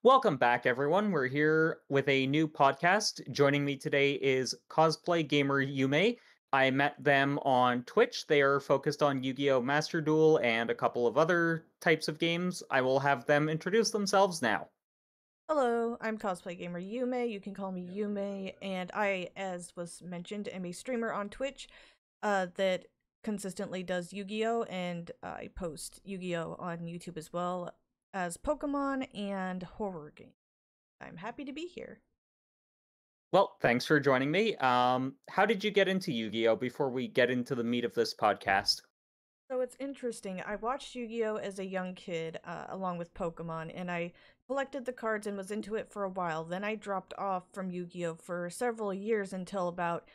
Welcome back, everyone. We're here with a new podcast. Joining me today is cosplay gamer Yume. I met them on Twitch. They are focused on Yu-Gi-Oh! Master Duel and a couple of other types of games. I will have them introduce themselves now. Hello, I'm cosplay gamer Yume. You can call me Yume, and I, as was mentioned, am a streamer on Twitch that consistently does Yu-Gi-Oh! And I post Yu-Gi-Oh! On YouTube as well as Pokemon and horror games. I'm happy to be here. Well, thanks for joining me. How did you get into Yu-Gi-Oh! Before we get into the meat of this podcast? So it's interesting. I watched Yu-Gi-Oh! As a young kid, along with Pokemon, and I collected the cards and was into it for a while. Then I dropped off from Yu-Gi-Oh! For several years until about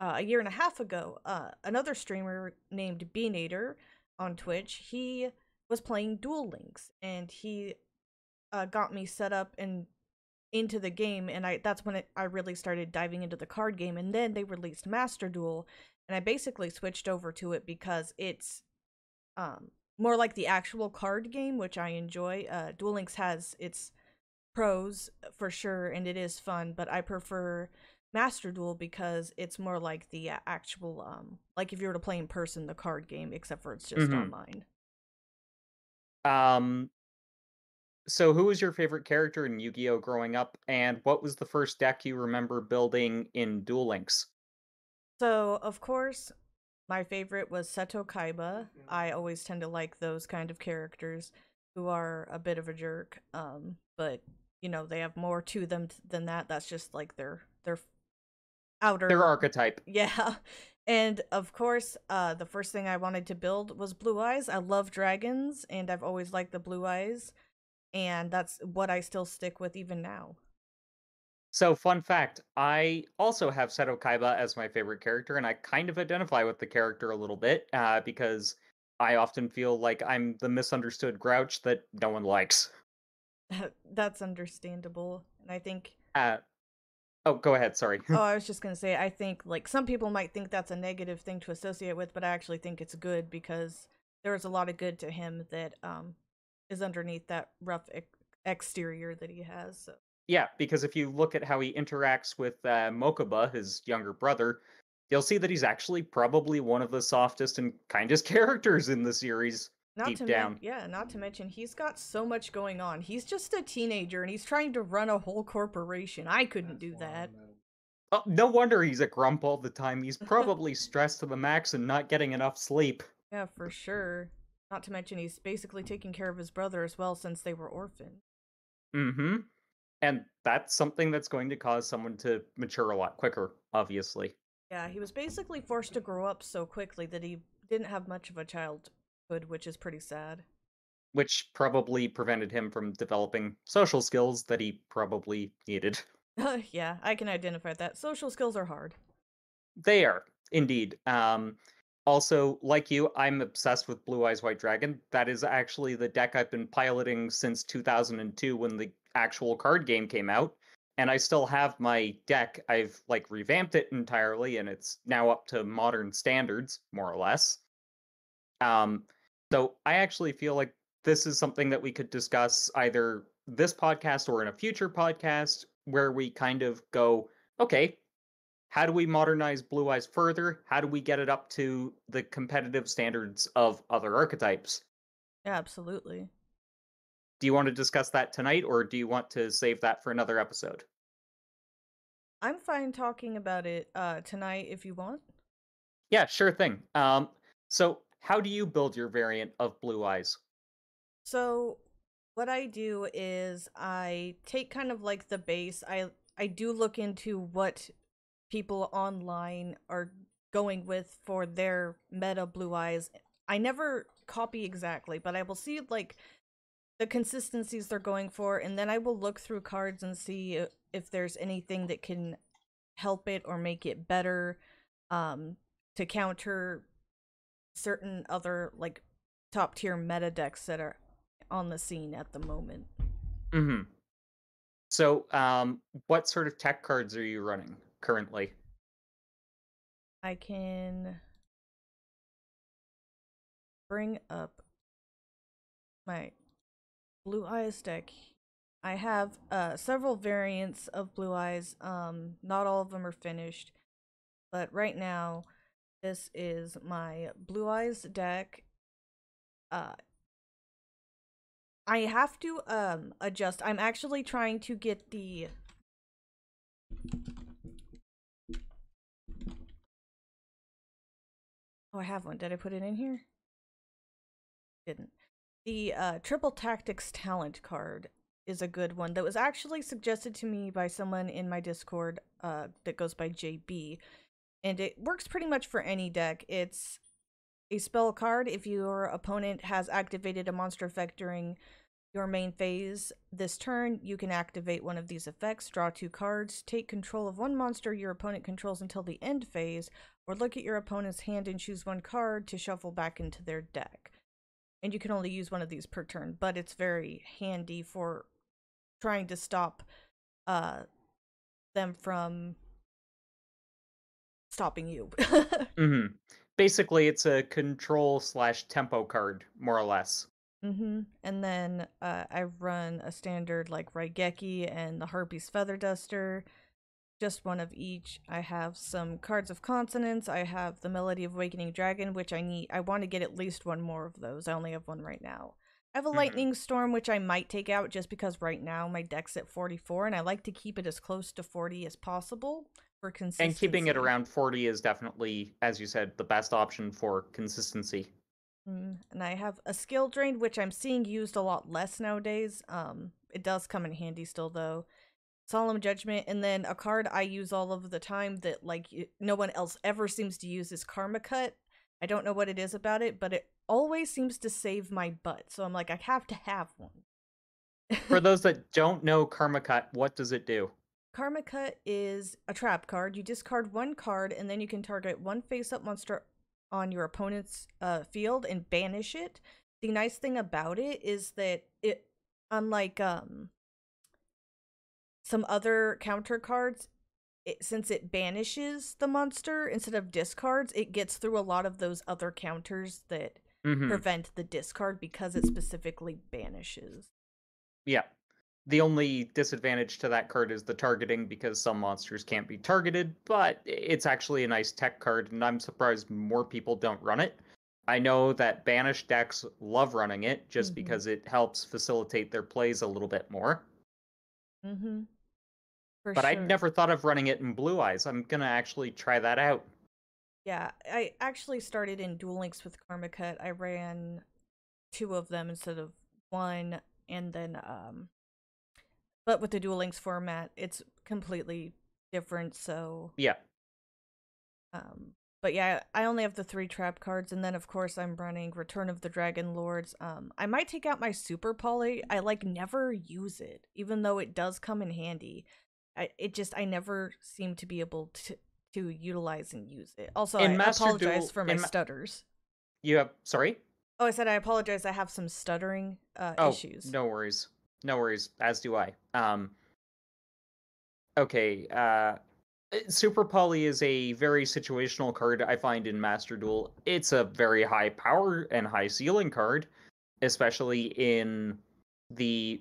a year and a half ago. Another streamer named Beanator on Twitch, he was playing Duel Links, and he got me set up and into the game, and that's when I really started diving into the card game. And then they released Master Duel, and I basically switched over to it because it's more like the actual card game, which I enjoy. Duel Links has its pros for sure, and it is fun, but I prefer Master Duel because it's more like the actual like if you were to play in person the card game, except for it's just Mm-hmm. online. Um, so who was your favorite character in Yu-Gi-Oh! Growing up, and what was the first deck you remember building in Duel Links? So of course my favorite was Seto Kaiba. I always tend to like those kind of characters who are a bit of a jerk, but you know they have more to them than that. That's just like their Their outer. archetype. Yeah. And of course, the first thing I wanted to build was Blue Eyes. I love dragons, and I've always liked the Blue Eyes, and that's what I still stick with even now. So, fun fact, I also have Seto Kaiba as my favorite character, and I kind of identify with the character a little bit, because I often feel like I'm the misunderstood grouch that no one likes. That's understandable. And I think, Uh, oh, go ahead, sorry. oh, I was just gonna say, I think like some people might think that's a negative thing to associate with, but I actually think it's good because there's a lot of good to him that is underneath that rough exterior that he has. So. Yeah, because if you look at how he interacts with Mokuba, his younger brother, you'll see that he's actually probably one of the softest and kindest characters in the series, deep down. Not to mention he's got so much going on. He's just a teenager and he's trying to run a whole corporation. I couldn't do that. Oh, no wonder he's a grump all the time. He's probably stressed to the max and not getting enough sleep. Yeah, for sure. Not to mention he's basically taking care of his brother as well since they were orphaned. Mm-hmm. And that's something that's going to cause someone to mature a lot quicker, obviously, Yeah, he was basically forced to grow up so quickly that he didn't have much of a childhood, which is pretty sad. which probably prevented him from developing social skills that he probably needed. Yeah, I can identify that. Social skills are hard. They are, indeed. Also, like you, I'm obsessed with Blue Eyes White Dragon. That is actually the deck I've been piloting since 2002 when the actual card game came out. And I still have my deck. I've like revamped it entirely and it's now up to modern standards, more or less. Um, so I actually feel like this is something that we could discuss either this podcast or in a future podcast where we kind of go, okay, how do we modernize Blue Eyes further? How do we get it up to the competitive standards of other archetypes? Yeah, absolutely. Do you want to discuss that tonight or do you want to save that for another episode? I'm fine talking about it tonight if you want. Yeah, sure thing. So how do you build your variant of Blue Eyes? So what I do is I take kind of like the base. I do look into what people online are going with for their meta Blue Eyes. I never copy exactly, but I will see like the consistencies they're going for, and then I will look through cards and see if there's anything that can help it or make it better, um, to counter certain other like top tier meta decks that are on the scene at the moment. Hmm. So, what sort of tech cards are you running currently? I can bring up my Blue Eyes deck. I have several variants of Blue Eyes. Not all of them are finished, but right now, this is my Blue Eyes deck. Uh, I have to adjust. I'm actually trying to get the Oh, I have one. Did I put it in here? Didn't. The Triple Tactics Talent card is a good one that was actually suggested to me by someone in my Discord that goes by JB. And it works pretty much for any deck. It's a spell card. If your opponent has activated a monster effect during your main phase this turn, you can activate one of these effects, draw 2 cards, take control of one monster your opponent controls until the end phase, or look at your opponent's hand and choose 1 card to shuffle back into their deck. And you can only use one of these per turn, but it's very handy for trying to stop them from stopping you. Mm-hmm. Basically, it's a control slash tempo card, more or less. And then I run a standard like Raigeki and the Harpy's Feather Duster, just one of each. I have some Cards of Consonance. I have the Melody of Awakening Dragon, which I want to get at least one more of those. I only have one right now. I have a Lightning Storm, which I might take out just because right now my deck's at 44, and I like to keep it as close to 40 as possible for consistency. And keeping it around 40 is definitely, as you said, the best option for consistency. And I have a Skill Drain, which I'm seeing used a lot less nowadays. It does come in handy still, though. Solemn Judgment, and then a card I use all of the time that like no one else ever seems to use is Karma Cut. I don't know what it is about it, but it always seems to save my butt. So I'm like, I have to have one. For those that don't know Karma Cut, what does it do? Karma Cut is a trap card. You discard 1 card, and then you can target 1 face-up monster on your opponent's field and banish it. The nice thing about it is that it, unlike some other counter cards, since it banishes the monster instead of discards, it gets through a lot of those other counters that prevent the discard because it specifically banishes. Yeah. The only disadvantage to that card is the targeting because some monsters can't be targeted, but it's actually a nice tech card, and I'm surprised more people don't run it. I know that banished decks love running it just because it helps facilitate their plays a little bit more. For But sure. I'd never thought of running it in Blue Eyes. I'm gonna actually try that out. Yeah, I actually started in Duel Links with Karma Cut. I ran 2 of them instead of 1, and then but with the Duel Links format, it's completely different, so Yeah. But yeah, I only have the 3 trap cards, and then of course I'm running Return of the Dragon Lords. I might take out my Super Poly. I like never use it, even though it does come in handy. I never seem to be able to utilize and use it. Also, I apologize for my stutters. You have sorry? Oh, I said I apologize. I have some stuttering issues. No worries. No worries, as do I. Okay, Super Poly is a very situational card I find in Master Duel. It's a very high power and high ceiling card, especially in the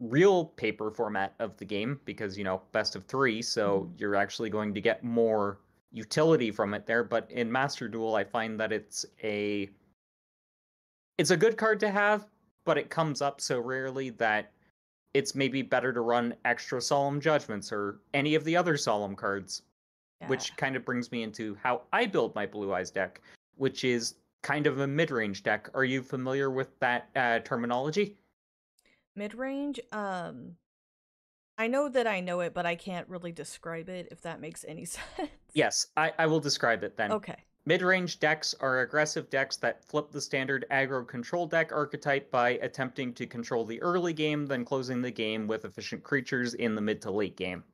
real paper format of the game because, best of 3, so you're actually going to get more utility from it there. But in Master Duel, I find that it's a good card to have, but it comes up so rarely that it's maybe better to run extra Solemn Judgments or any of the other Solemn cards, which kind of brings me into how I build my Blue Eyes deck, which is kind of a mid-range deck. Are you familiar with that terminology? Mid-range? I know that I know it, but I can't really describe it, if that makes any sense. Yes, I will describe it then. Okay. Mid-range decks are aggressive decks that flip the standard aggro control deck archetype by attempting to control the early game, then closing the game with efficient creatures in the mid to late game.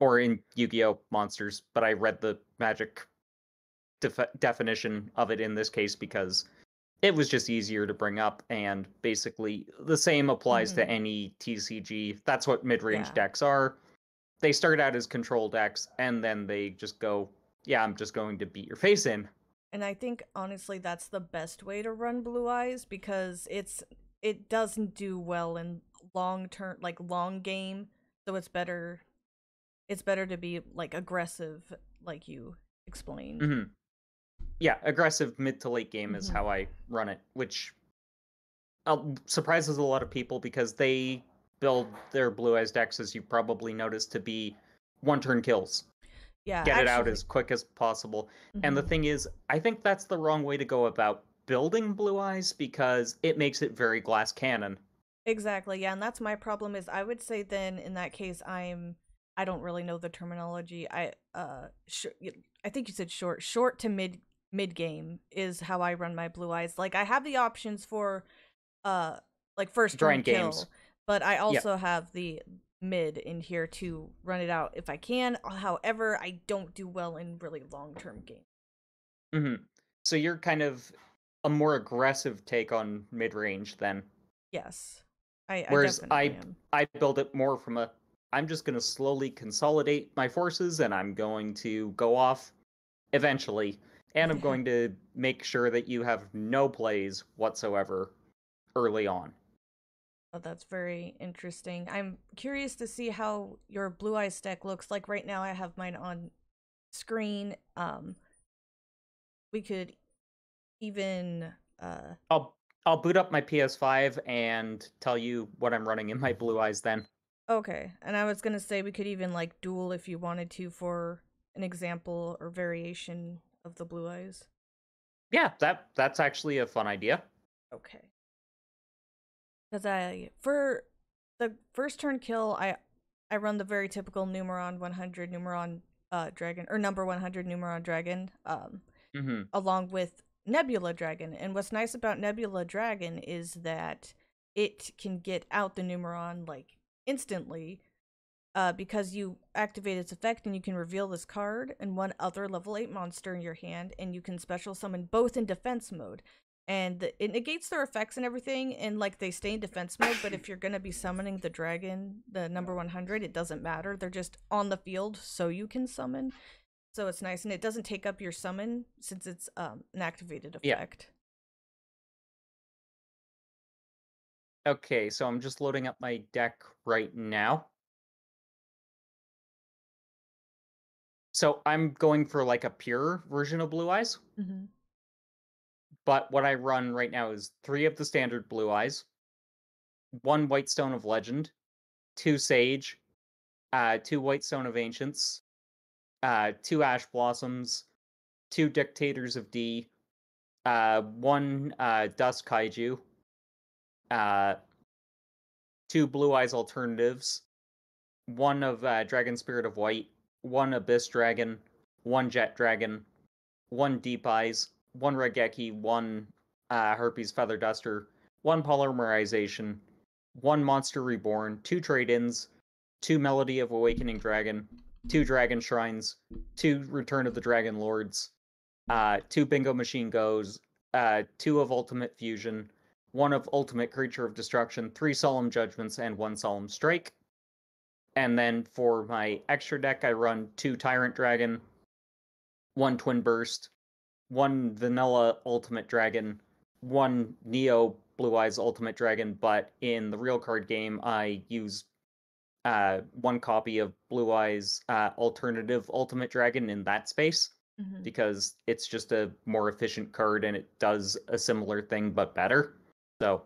Or in Yu-Gi-Oh! Monsters, but I read the Magic definition of it in this case because it was just easier to bring up, and basically the same applies to any TCG. That's what mid-range decks are. They start out as control decks, and then they just go, yeah, I'm just going to beat your face in. And I think honestly that's the best way to run Blue Eyes because it's it doesn't do well in long term, like long game. So it's better to be like aggressive, like you explained. Hmm. Yeah, aggressive mid to late game is Hmm. how I run it, which surprises a lot of people because they build their Blue Eyes decks, as you probably noticed, to be one turn kills. Yeah, Get it out actually. as quick as possible. And the Hmm. thing is, I think that's the wrong way to go about building Blue Eyes because it makes it very glass cannon. Exactly. Yeah, and that's my problem is I would say then in that case I don't really know the terminology. I think you said short to mid game is how I run my blue eyes. Like I have the options for uh like first turn Grind games. kill, but I Yep. also have the mid in here to run it out if I can. However, I don't do well in really long-term games. Hmm. So you're kind of a more aggressive take on mid range then. Yes. I Whereas definitely I am. I build it more from a I'm just going to slowly consolidate my forces and I'm going to go off eventually and I'm going to make sure that you have no plays whatsoever early on. Oh, that's very interesting. I'm curious to see how your blue eyes deck looks like. Right now I have mine on screen. We could even I'll I'll boot up my PS5 and tell you what I'm running in my Blue Eyes then. okay. And I was gonna say we could even like duel if you wanted to for an example or variation of the blue eyes. Yeah, that's actually a fun idea. Okay. Because I for the first turn kill, I run the very typical Numeron 100 Numeron dragon or number 100 Numeron dragon Hmm. along with Nebula dragon. And what's nice about Nebula dragon is that it can get out the Numeron like instantly because you activate its effect and you can reveal this card and one other level 8 monster in your hand, and you can special summon both in defense mode. And it negates their effects and everything, and like they stay in defense mode. But if you're gonna be summoning the dragon, the number 100, it doesn't matter. They're just on the field, so you can summon. So it's nice, and it doesn't take up your summon since it's an activated Yeah. effect. Okay, so I'm just loading up my deck right now. So I'm going for like a pure version of Blue Eyes, Mm-hmm. but what I run right now is 3 of the standard Blue Eyes, 1 White Stone of Legend, 2 Sage, 2 White Stone of Ancients, 2 Ash Blossoms, 2 Dictators of D, 1 Dust Kaiju, uh, 2 Blue Eyes Alternatives, 1 of Dragon Spirit of White, 1 Abyss Dragon, 1 Jet Dragon, 1 Deep Eyes, 1 Regeki, 1 Herpes Feather Duster, 1 Polymerization, 1 Monster Reborn, 2 Trade-ins, 2 Melody of Awakening Dragon, 2 Dragon Shrines, 2 Return of the Dragon Lords, 2 Bingo Machine Goes, 2 of Ultimate Fusion, 1 of Ultimate Creature of Destruction, 3 Solemn Judgments, and 1 Solemn Strike. And then for my extra deck, I run 2 Tyrant Dragon, 1 Twin Burst, 1 Vanilla Ultimate Dragon, 1 Neo Blue Eyes Ultimate Dragon, but in the real card game, I use 1 copy of Blue Eyes Alternative Ultimate Dragon in that space Mm-hmm. because it's just a more efficient card and it does a similar thing but better. So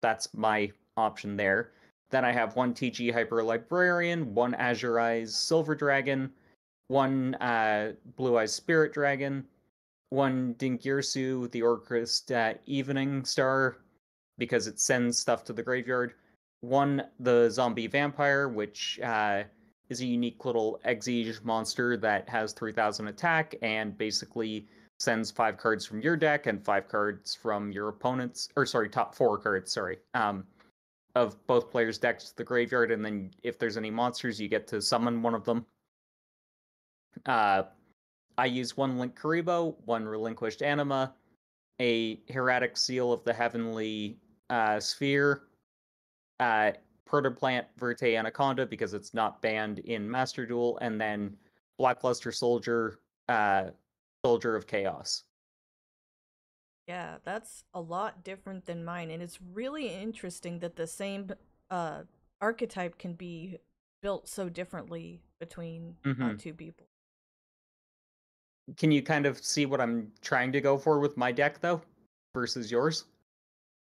that's my option there. Then I have 1 TG Hyper Librarian, 1 Azure Eyes Silver Dragon, 1 Blue Eyes Spirit Dragon, 1 Dingirsu, the Orcrist Evening Star, because it sends stuff to the graveyard. 1 the Zombie Vampire, which is a unique little Exige monster that has 3,000 attack and basically sends 5 cards from your deck and 5 cards from your opponent's, or sorry, top 4 cards, sorry, of both players' decks to the graveyard, and then if there's any monsters, you get to summon one of them. Uh, I use 1 Link Karibo, 1 Relinquished Anima, a Hieratic Seal of the Heavenly Sphere, uh, Protoplant Verte Anaconda because it's not banned in Master Duel, and then Blackluster Soldier, Soldier of Chaos. Yeah, that's a lot different than mine, and it's really interesting that the same uh archetype can be built so differently between Hmm. two people. Can you kind of see what I'm trying to go for with my deck, though, versus yours?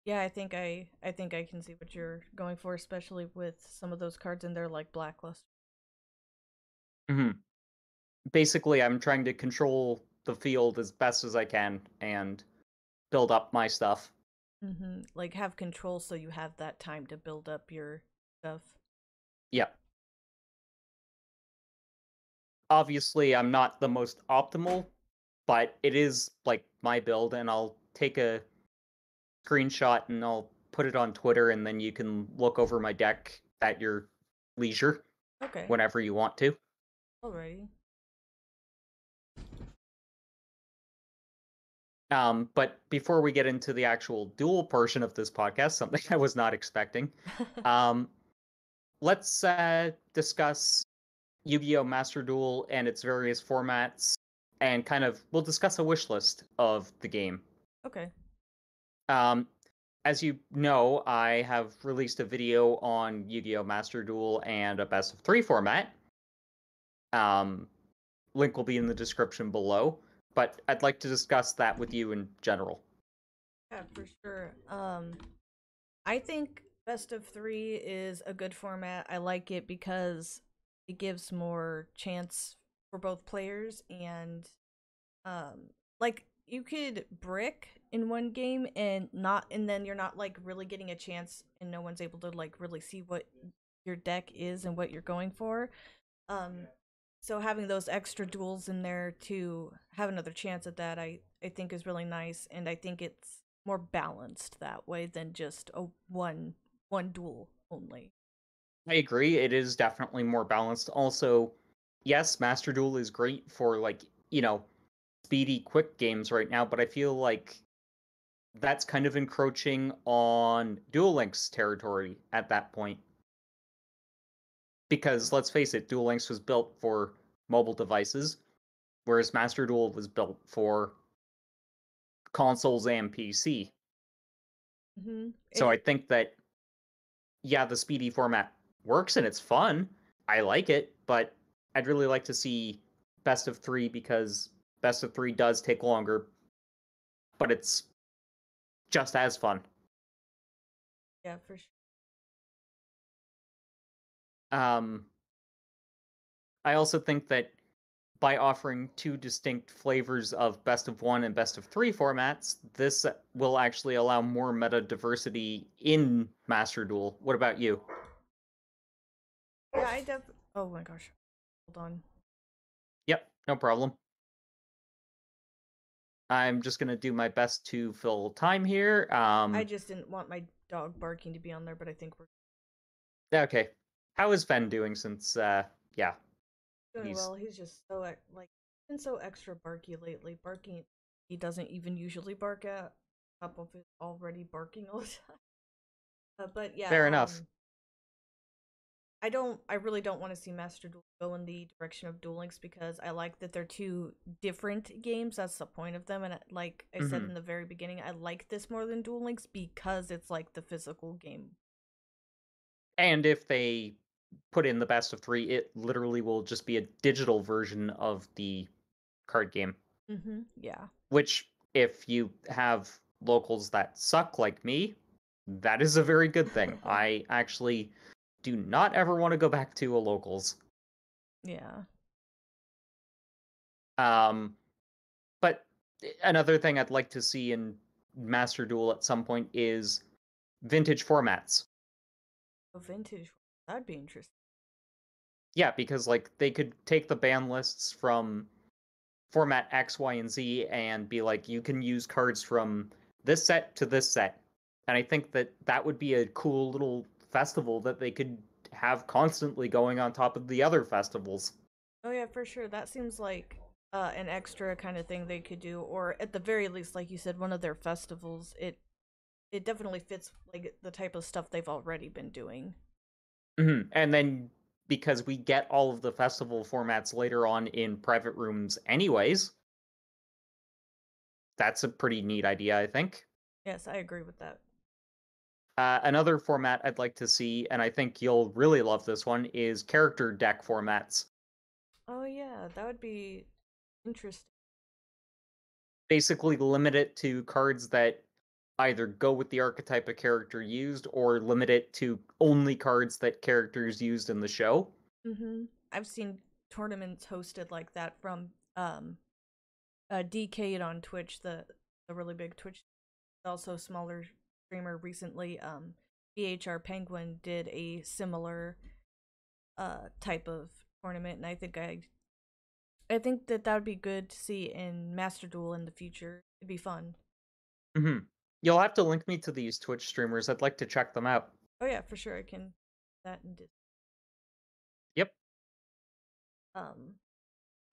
Yeah, I think I can see what you're going for, especially with some of those cards in there like Blacklist. Hmm. Basically, I'm trying to control the field as best as I can and build up my stuff. Like have control so you have that time to build up your stuff. Yeah. Obviously, I'm not the most optimal, but it is like my build, and I'll take a screenshot and I'll put it on Twitter, and then you can look over my deck at your leisure Okay, whenever you want to. alrighty. But before we get into the actual duel portion of this podcast, something I was not expecting, um, let's discuss Yu-Gi-Oh! Master Duel and its various formats, and kind of we'll discuss a wish list of the game. Okay. Um, as you know, I have released a video on Yu-Gi-Oh! Master Duel and a best of three format. Um, Link will be in the description below, but I'd like to discuss that with you in general. Yeah, for sure. I think best of three is a good format. I like it because it gives more chance for both players and like you could brick in one game and then you're not like really getting a chance and no one's able to like really see what your deck is and what you're going for. Um so having those extra duels in there to have another chance at that I think is really nice, and I think it's more balanced that way than just a one duel only. I agree, it is definitely more balanced. Also, yes, Master Duel is great for like, speedy, quick games right now, but I feel like that's kind of encroaching on Duel Links territory at that point. Because let's face it, Duel Links was built for mobile devices, whereas Master Duel was built for consoles and PC. And So I think that, yeah, the speedy format works and it's fun. I like it, but I'd really like to see best of three, because best of three does take longer, but it's just as fun. yeah, for sure. Um, I also think that by offering two distinct flavors of best of one and best of three formats, this will actually allow more meta diversity in Master Duel. What about you? Yeah, oh my gosh, hold on. Yep, no problem. I'm just gonna do my best to fill time here. I just didn't want my dog barking to be on there, but I think we're Okay. How is Fen doing since yeah, doing he's well. He's just so like been so extra barky lately. Barking he doesn't even usually bark at top of it already barking all the time. But yeah, fair enough. I really don't want to see Master Duel go in the direction of Duel Links because I like that they're two different games. That's the point of them. And like I said Hmm. in the very beginning, I like this more than Duel Links because it's like the physical game. And if they put in the best of three, it literally will just be a digital version of the card game. Yeah. Which, if you have locals that suck like me, that is a very good thing. I actually do not ever want to go back to a locals. Yeah. Um, but another thing I'd like to see in Master Duel at some point is vintage formats. A vintage. That'd be interesting. Yeah, because like they could take the ban lists from format X, Y, and Z and be like, you can use cards from this set to this set. And I think that that would be a cool little festival that they could have constantly going on top of the other festivals. Oh yeah, for sure. That seems like an extra kind of thing they could do, or at the very least, like you said, one of their festivals. It definitely fits like the type of stuff they've already been doing. And then because we get all of the festival formats later on in private rooms anyways, That's a pretty neat idea, I think. Yes, I agree with that. Another format I'd like to see, and I think you'll really love this one, is character deck formats. Oh yeah, that would be interesting. Basically, limit it to cards that either go with the archetype of character used or limit it to only cards that characters used in the show. I've seen tournaments hosted like that from DK'd on Twitch, the really big Twitch, also smaller streamer recently. BHR Penguin did a similar type of tournament, and I think that that would be good to see in Master Duel in the future. It'd be fun. Hmm. You'll have to link me to these Twitch streamers. I'd like to check them out. Oh yeah, for sure. I can that and Yep. um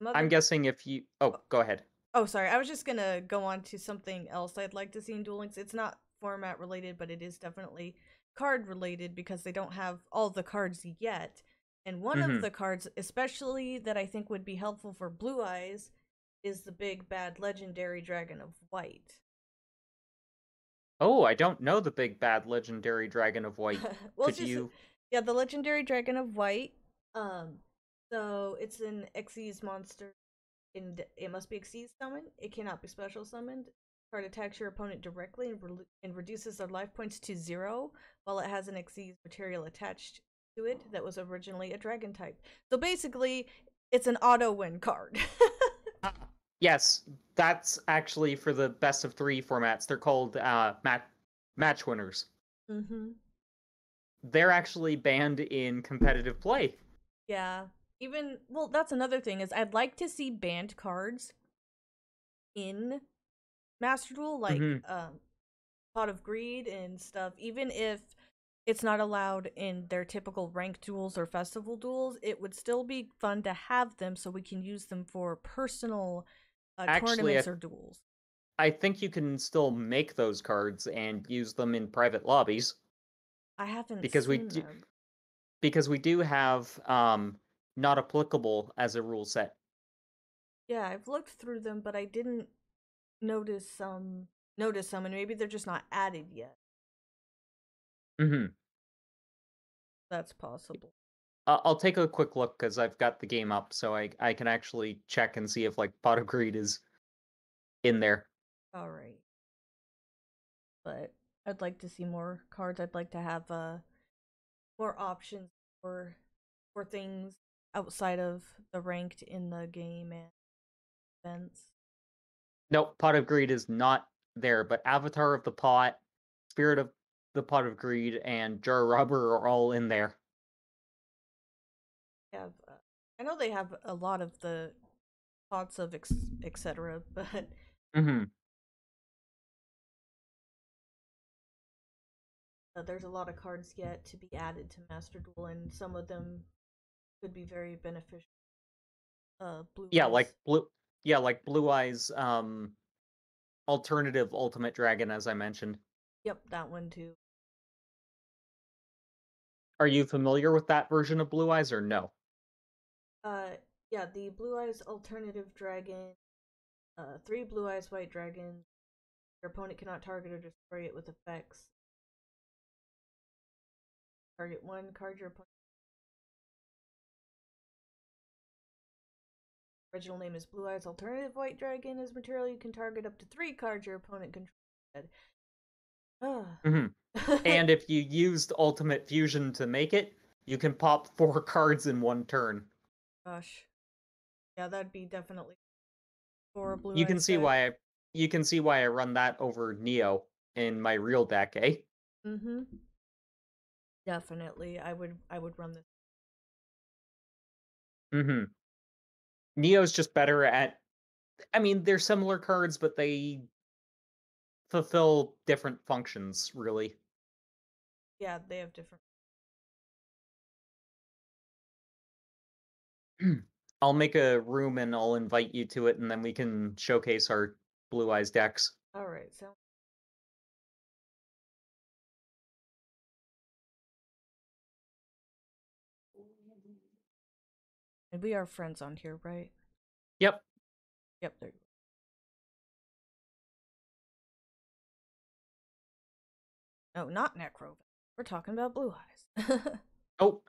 some I'm other. guessing if you. Oh, go ahead. Oh, sorry. I was just gonna go on to something else I'd like to see in Duel Links. It's not format related, but it is definitely card related because they don't have all the cards yet. And one of Hmm. the cards, especially that I think would be helpful for Blue Eyes, is the big bad legendary dragon of white. Oh, I don't know the big bad legendary dragon of white. Well, it's Could just you? yeah, the legendary dragon of white. Um, so it's an Xyz monster and it must be Xyz summoned. It cannot be special summoned. Card attacks your opponent directly and reduces their life points to 0, while it has an Xyz material attached to it that was originally a dragon type. So basically, it's an auto win card. Ah, yes, that's actually for the best of three formats. They're called match winners. Mm-hmm. They're actually banned in competitive play. Yeah. Even well, that's another thing is I'd like to see banned cards in Master Duel, like Hmm. Pot of Greed and stuff, even if it's not allowed in their typical ranked duels or festival duels, it would still be fun to have them so we can use them for personal Actually, tournaments or duels. I think you can still make those cards and use them in private lobbies I haven't because we seen do them. have not applicable as a rule set. Yeah, I've looked through them, but I didn't notice some, and maybe they're just not added yet. Hmm. That's possible. I'll take a quick look because I've got the game up, so I can actually check and see if like Pot of Greed is in there. All right, but I'd like to see more cards. I'd like to have more options for things outside of the ranked in the game and events. Nope, Pot of Greed is not there, but Avatar of the Pot, Spirit of the Pot of Greed, and Jar Rubber are all in there. Have I know they have a lot of the pots of etc. But Hmm. there's a lot of cards yet to be added to Master Duel, and some of them could be very beneficial. Blue Yeah, Eyes. like blue. Yeah, like Blue Eyes. Alternative Ultimate Dragon, as I mentioned. Yep, that one too. Are you familiar with that version of Blue Eyes or no? Uh, yeah, the Blue Eyes alternative dragon. Three Blue Eyes white dragons. Your opponent cannot target or destroy it with effects. Target one card your opponent. Original name is Blue Eyes Alternative White Dragon. As material, you can target up to three cards your opponent controls. Ah. Hmm. And if you used Ultimate Fusion to make it, you can pop 4 cards in one turn. Gosh. Yeah, that'd be definitely for a Blue You can Eyes see deck. why I run that over Neo in my real deck, eh? Mm-hmm. Definitely. I would run this. Hmm. Neo's just better at. I mean, they're similar cards, but they fulfill different functions, really. Yeah, they have different. I'll make a room and I'll invite you to it, and then we can showcase our Blue Eyes decks. Alright, so and we are friends on here, right? Yep. Yep, there No, not Necro. We're talking about Blue Eyes. Oh,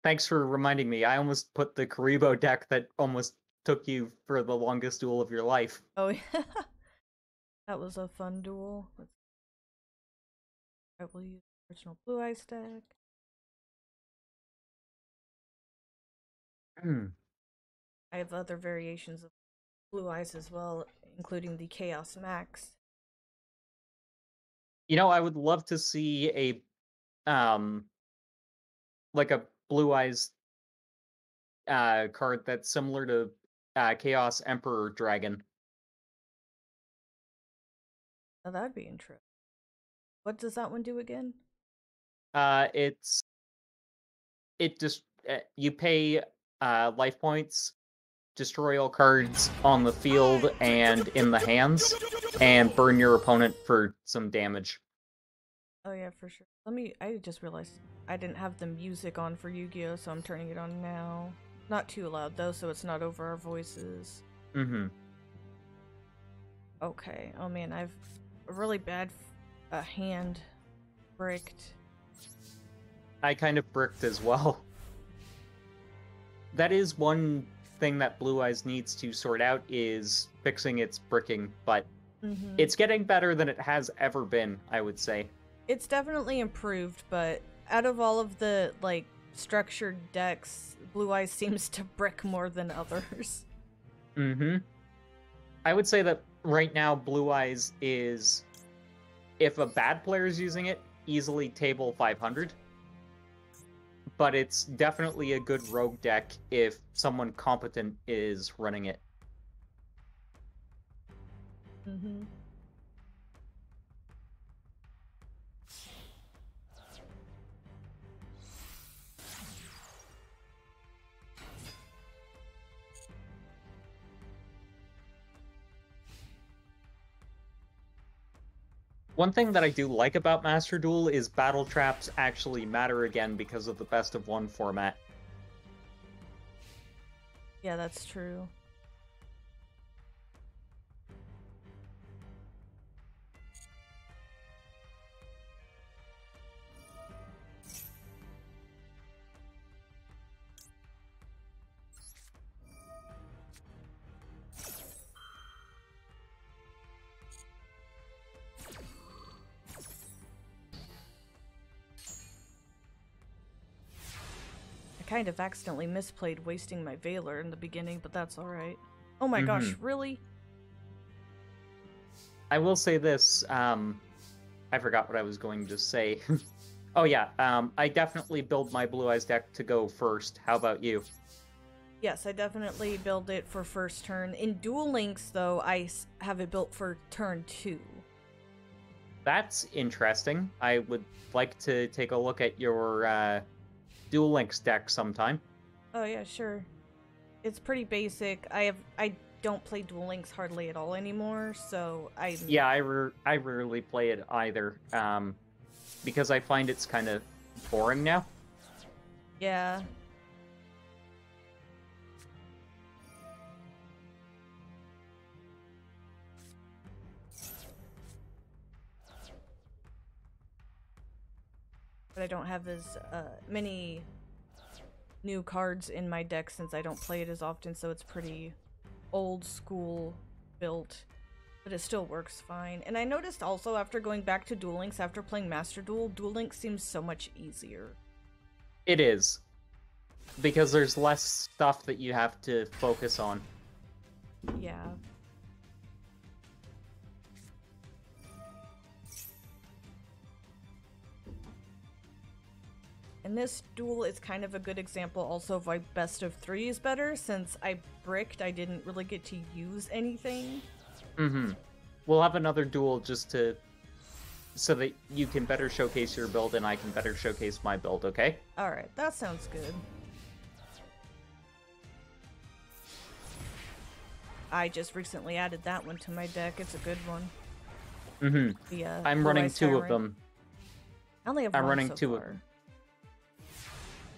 thanks for reminding me. I almost put the Karibo deck that almost took you for the longest duel of your life. Oh, yeah. That was a fun duel. I will use the original Blue Eyes deck. Hmm. I have other variations of Blue Eyes as well, including the Chaos Max. You know, I would love to see like a Blue Eyes card that's similar to Chaos Emperor Dragon. Oh, that'd be interesting. What does that one do again? It's it just you pay life points, destroy all cards on the field and in the hands, and burn your opponent for some damage. Oh yeah, for sure. I just realized I didn't have the music on for Yu-Gi-Oh, so I'm turning it on now. Not too loud though, so it's not over our voices. Mm-hmm. Okay. Oh man, I've a really bad hand bricked. I kind of bricked as well. That is one thing that Blue Eyes needs to sort out is fixing its bricking, but it's getting better than it has ever been, I would say. It's definitely improved, but out of all of the like structured decks, Blue Eyes seems to brick more than others. Mm-hmm. I would say that right now Blue Eyes is, if a bad player is using it, easily table 500. But it's definitely a good rogue deck if someone competent is running it. Mm-hmm. One thing that I do like about Master Duel is battle traps actually matter again because of the best of one format. Yeah, that's true. I kind of accidentally misplayed wasting my Veiler in the beginning, but that's alright. Oh my gosh, really? I will say this, I forgot what I was going to say. Oh yeah, I definitely build my Blue Eyes deck to go first. How about you? Yes, I definitely build it for first turn. In Duel Links, though, I have it built for turn 2. That's interesting. I would like to take a look at your Duel Links deck sometime. Oh yeah, sure. It's pretty basic. I don't play Duel Links hardly at all anymore, so Yeah, I rarely play it either, because I find it's kind of boring now. Yeah. But I don't have as many new cards in my deck since I don't play it as often, so it's pretty old school built. But it still works fine. And I noticed also after going back to Duel Links, after playing Master Duel, Duel Links seems so much easier. It is. Because there's less stuff that you have to focus on. Yeah. And this duel is kind of a good example also of why best of 3 is better, since I bricked, I didn't really get to use anything. Mm-hmm. We'll have another duel just to... so that you can better showcase your build and I can better showcase my build, okay? Alright, that sounds good. I just recently added that one to my deck. It's a good one. Mm-hmm. I'm running 2 of them. I only have I'm one running so 2 far. of them.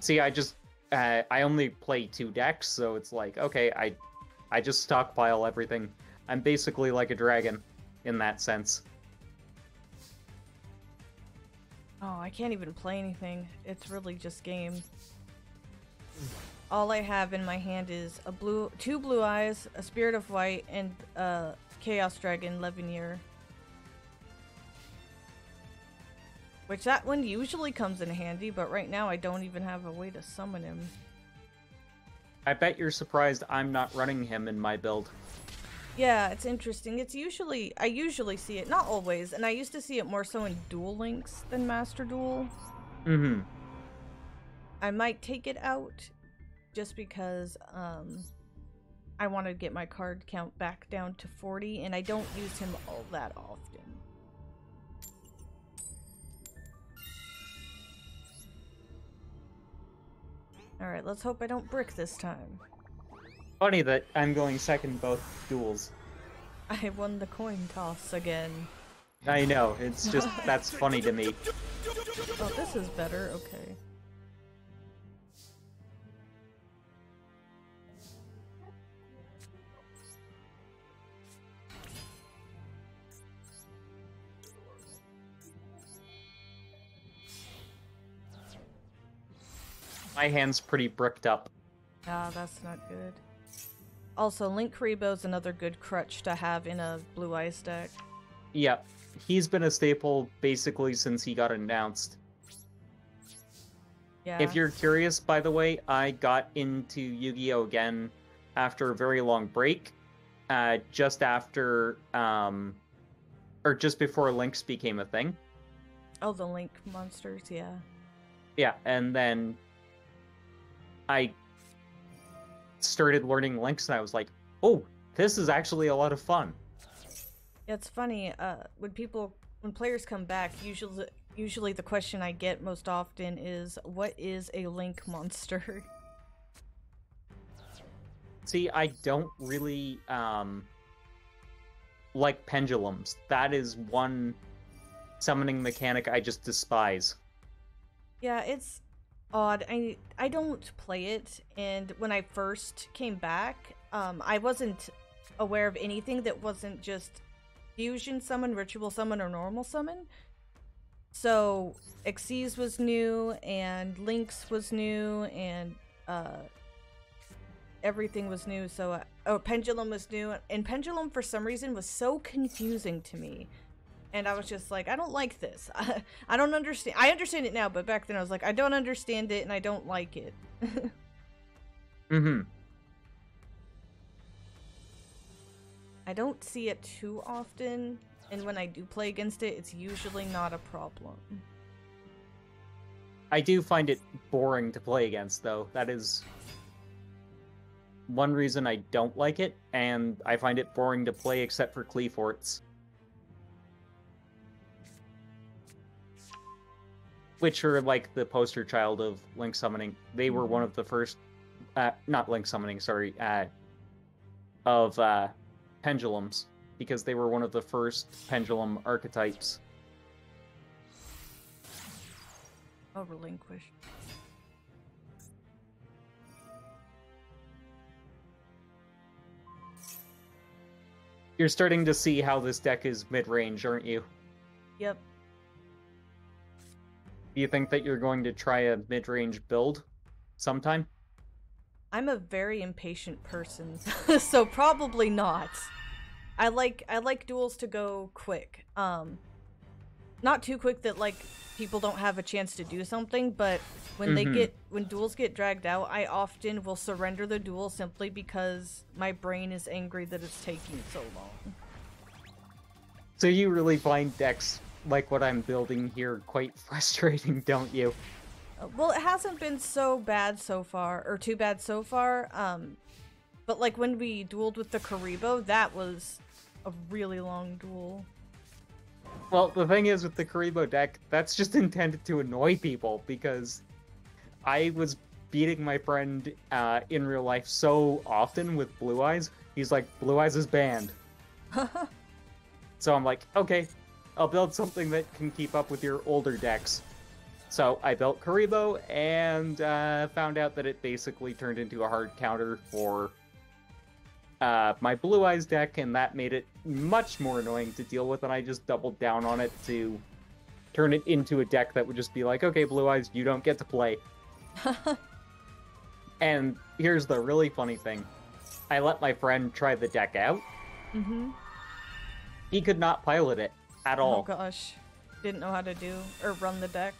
See, I only play 2 decks, so it's like, okay, I just stockpile everything. I'm basically like a dragon, in that sense. Oh, I can't even play anything. It's really just game. All I have in my hand is two blue eyes, a Spirit of White, and a Chaos Dragon Levenier. Which that one usually comes in handy, but right now I don't even have a way to summon him. I bet you're surprised I'm not running him in my build. Yeah, it's interesting. I usually see it, not always, and I used to see it more so in Duel Links than Master Duel. Mm-hmm. I might take it out just because I want to get my card count back down to 40, and I don't use him all that often. Alright, let's hope I don't brick this time. Funny that I'm going second both duels. I won the coin toss again. I know, it's just, that's funny to me. Oh, this is better, okay. My hand's pretty bricked up. Ah, that's not good. Also, Link Karibo's another good crutch to have in a Blue Eyes deck. Yeah, he's been a staple basically since he got announced. Yeah. If you're curious, by the way, I got into Yu-Gi-Oh! Again after a very long break. Just after, or just before Lynx became a thing. Oh, the Link monsters, yeah. Yeah, and then I started learning Lynx, and I was like, oh, this is actually a lot of fun. It's funny, when players come back, usually the question I get most often is, what is a Link monster? See, I don't really, like pendulums. That is one summoning mechanic I just despise. Yeah, it's odd. I don't play it, and when I first came back, I wasn't aware of anything that wasn't just fusion summon, ritual summon, or normal summon. So Xyz was new, and Lynx was new, and everything was new. So Pendulum was new, and Pendulum for some reason was so confusing to me. And I was just like, I don't like this. I don't understand. I understand it now, but back then I was like, I don't understand it and I don't like it. Mm-hmm. I don't see it too often, and when I do play against it, it's usually not a problem. I do find it boring to play against, though. That is one reason I don't like it, and I find it boring to play except for Cleaforts. Which are like the poster child of Link Summoning. They were one of the first, not Link Summoning, sorry, of pendulums, because they were one of the first pendulum archetypes. Oh, relinquish. You're starting to see how this deck is mid-range, aren't you? Yep. Do you think that you're going to try a mid-range build sometime? I'm a very impatient person, so probably not. I like duels to go quick. Not too quick that like people don't have a chance to do something, but when when duels get dragged out, I often will surrender the duel simply because my brain is angry that it's taking so long. So you really find decks like what I'm building here quite frustrating, don't you? Well, it hasn't been so bad so far, or too bad so far. But like when we dueled with the Karibo, that was a really long duel. Well, the thing is with the Karibo deck, that's just intended to annoy people, because I was beating my friend in real life so often with Blue Eyes, he's like, Blue Eyes is banned. So I'm like, okay, I'll build something that can keep up with your older decks. So I built Karibo, and found out that it basically turned into a hard counter for my Blue Eyes deck, and that made it much more annoying to deal with, and I just doubled down on it to turn it into a deck that would just be like, okay, Blue Eyes, you don't get to play. And here's the really funny thing. I let my friend try the deck out. Mm-hmm. He could not pilot it at all. Oh gosh. Didn't know how to do or run the deck.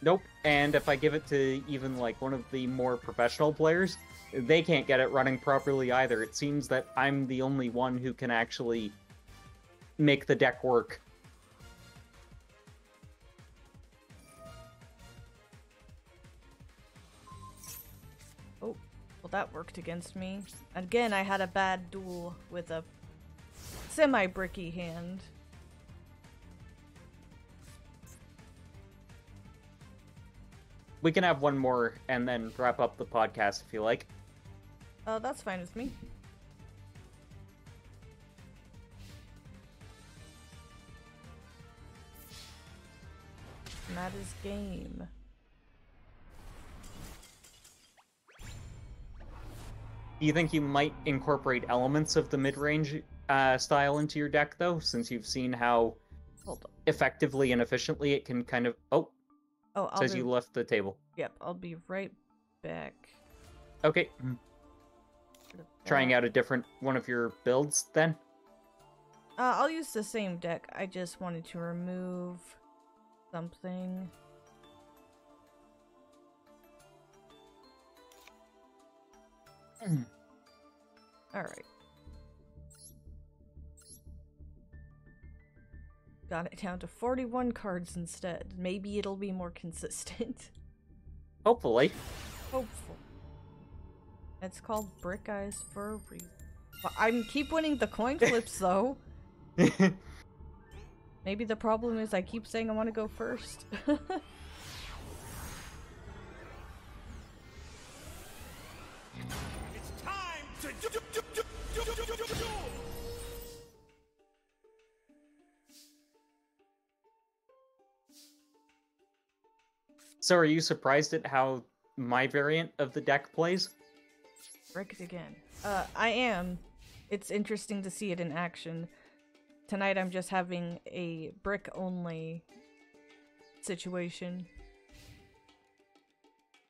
Nope. And if I give it to even like one of the more professional players, they can't get it running properly either. It seems that I'm the only one who can actually make the deck work. Oh, well that worked against me. Again, I had a bad duel with a semi-bricky hand. We can have one more and then wrap up the podcast if you like. Oh, that's fine with me. And that is game. Do you think you might incorporate elements of the mid-range style into your deck, though, since you've seen how effectively and efficiently it can kind of... Oh, says you left the table. Yep, I'll be right back. Okay. Trying out a different one of your builds, then? I'll use the same deck. I just wanted to remove something. Alright. Got it down to 41 cards instead. Maybe it'll be more consistent. Hopefully. Hopeful. It's called Brick Eyes for a reason. Well, I keep winning the coin flips, though. Maybe the problem is I keep saying I want to go first. It's time to do. So are you surprised at how my variant of the deck plays? Bricked again. I am. It's interesting to see it in action. Tonight I'm just having a brick-only situation.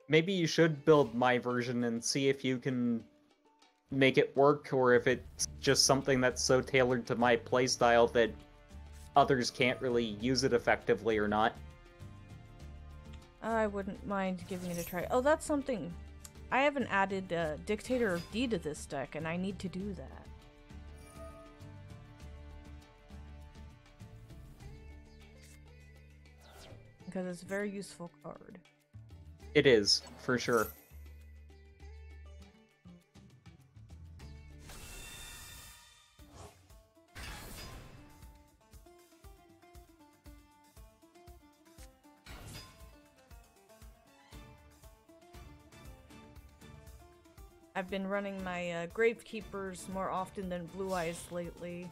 Maybe you should build my version and see if you can make it work, or if it's just something that's so tailored to my playstyle that others can't really use it effectively or not. I wouldn't mind giving it a try. Oh, that's something. I haven't added Dictator of D to this deck, and I need to do that. Because it's a very useful card. It is, for sure. I've been running my Gravekeepers more often than Blue Eyes lately.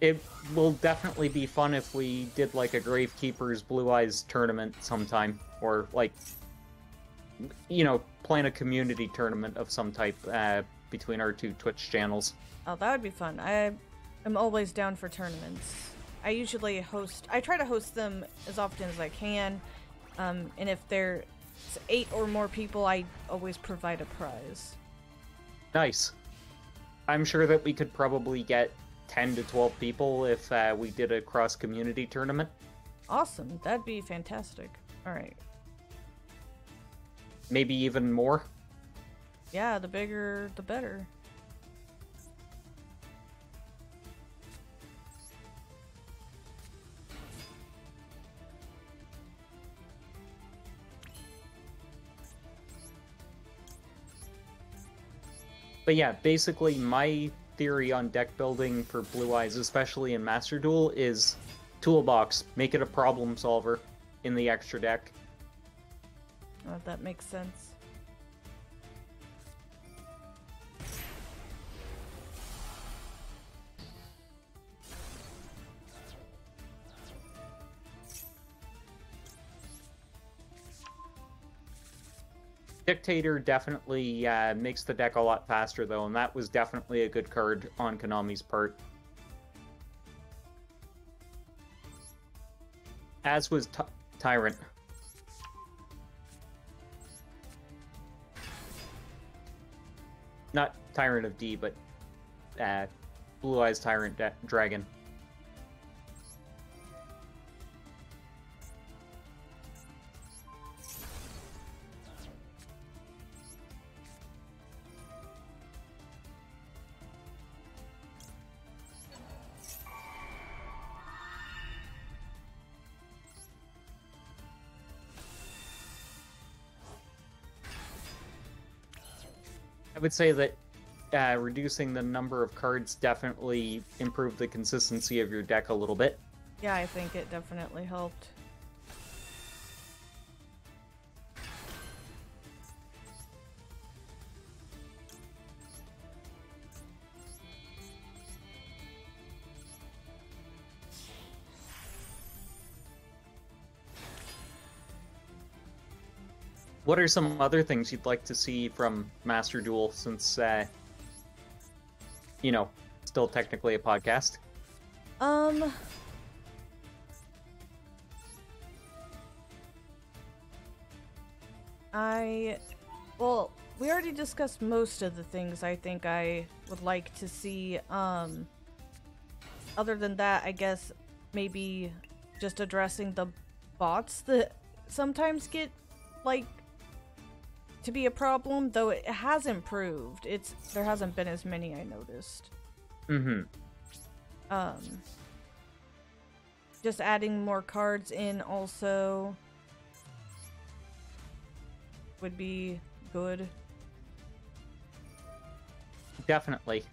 It will definitely be fun if we did like a Gravekeepers Blue Eyes tournament sometime, or like, you know, plan a community tournament of some type between our two Twitch channels. Oh, that would be fun. I am always down for tournaments. I usually I try to host them as often as I can, and if there's 8 or more people, I always provide a prize. Nice. I'm sure that we could probably get 10 to 12 people if we did a cross-community tournament. Awesome. That'd be fantastic. Alright. Maybe even more. Yeah, the bigger, the better. But yeah, basically my theory on deck building for Blue Eyes, especially in Master Duel, is toolbox. Make it a problem solver in the extra deck. Oh, that makes sense. Dictator definitely makes the deck a lot faster, though, and that was definitely a good card on Konami's part. As was Tyrant. Not Tyrant of D, but Blue Eyes Tyrant Dragon. I would say that reducing the number of cards definitely improved the consistency of your deck a little bit. Yeah, I think it definitely helped. What are some other things you'd like to see from Master Duel since, you know, still technically a podcast? Well, we already discussed most of the things I think I would like to see. Other than that, I guess maybe just addressing the bots that sometimes get, like, to be a problem, though it has improved. There hasn't been as many, I noticed. Mm-hmm. Just adding more cards in also would be good. Definitely.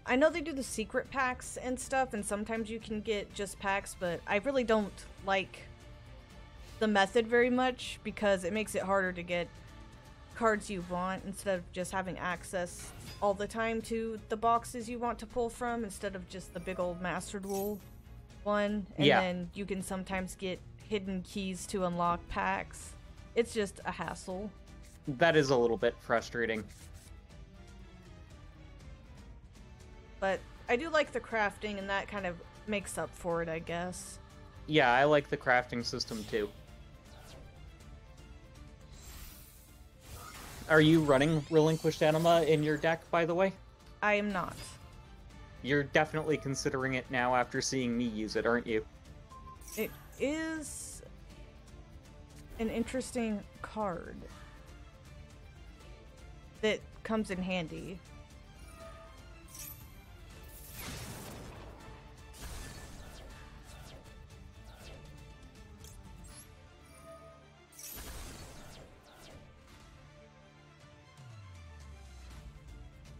I know they do the secret packs and stuff, and sometimes you can get just packs, but I really don't like the method very much because it makes it harder to get cards you want instead of just having access all the time to the boxes you want to pull from instead of just the big old Master Duel one. And then you can sometimes get hidden keys to unlock packs. It's just a hassle. That is a little bit frustrating. But I do like the crafting, and that kind of makes up for it, I guess. Yeah, I like the crafting system too. Are you running Relinquished Anima in your deck, by the way? I am not. You're definitely considering it now after seeing me use it, aren't you? It is an interesting card that comes in handy.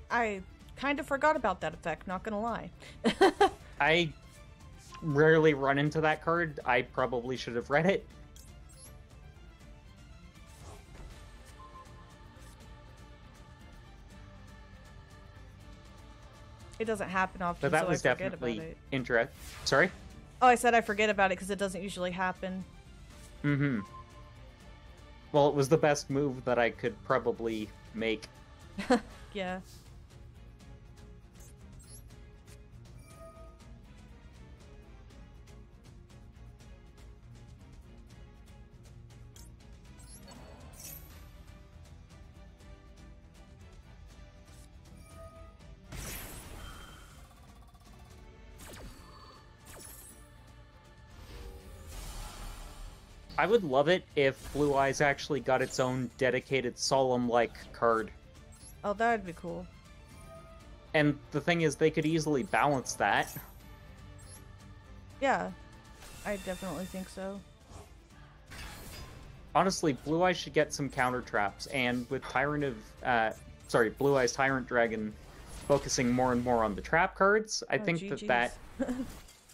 I kind of forgot about that effect, not gonna lie. I rarely run into that card. I probably should have read it. It doesn't happen often, But that so was I forget definitely about it. interesting. Sorry? Oh, I said I forget about it because it doesn't usually happen. Mm-hmm. Well, it was the best move that I could probably make. Yeah. I would love it if Blue Eyes actually got its own dedicated Solemn-like card. Oh, that would be cool. And the thing is, they could easily balance that. Yeah, I definitely think so. Honestly, Blue Eyes should get some counter traps, and with Blue Eyes Tyrant Dragon focusing more and more on the trap cards, I think GGs. that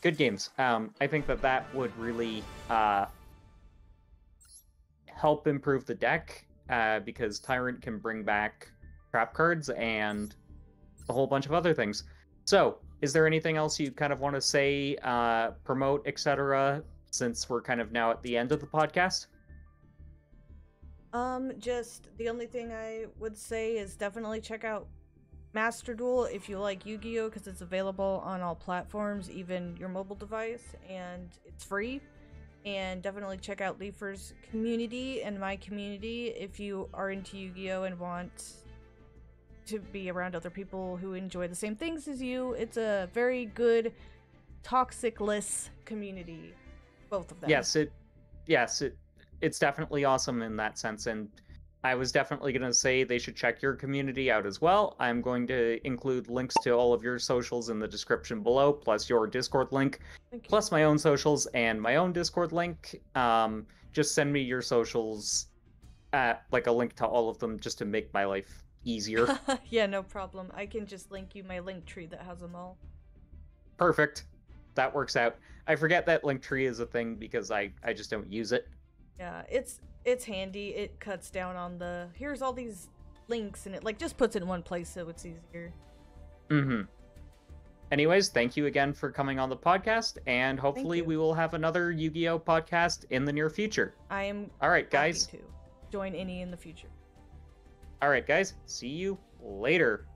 good games. I think that would really help improve the deck, because Tyrant can bring back trap cards and a whole bunch of other things. So, is there anything else you kind of want to say, promote, etc., since we're kind of now at the end of the podcast? Just the only thing I would say is definitely check out Master Duel if you like Yu-Gi-Oh, because it's available on all platforms, even your mobile device, and it's free. And definitely check out Leafer's community and my community if you are into Yu-Gi-Oh and want to be around other people who enjoy the same things as you. It's a very good, toxic-less community, both of them. Yes, it's definitely awesome in that sense, and I was definitely going to say they should check your community out as well. I'm going to include links to all of your socials in the description below, plus your Discord link, Thank you. plus my own socials and my own Discord link. Just send me your socials, like a link to all of them, just to make my life easier. Yeah, no problem. I can just link you my link tree that has them all. Perfect. That works out. I forget that link tree is a thing because I just don't use it. Yeah, it's handy. It cuts down on the here's all these links and it like just puts it in one place so it's easier. Mm-hmm. Anyways, thank you again for coming on the podcast, and hopefully you. we will have another Yu-Gi-Oh podcast in the near future. I am All right, happy guys. to join any in the future. All right, guys. See you later.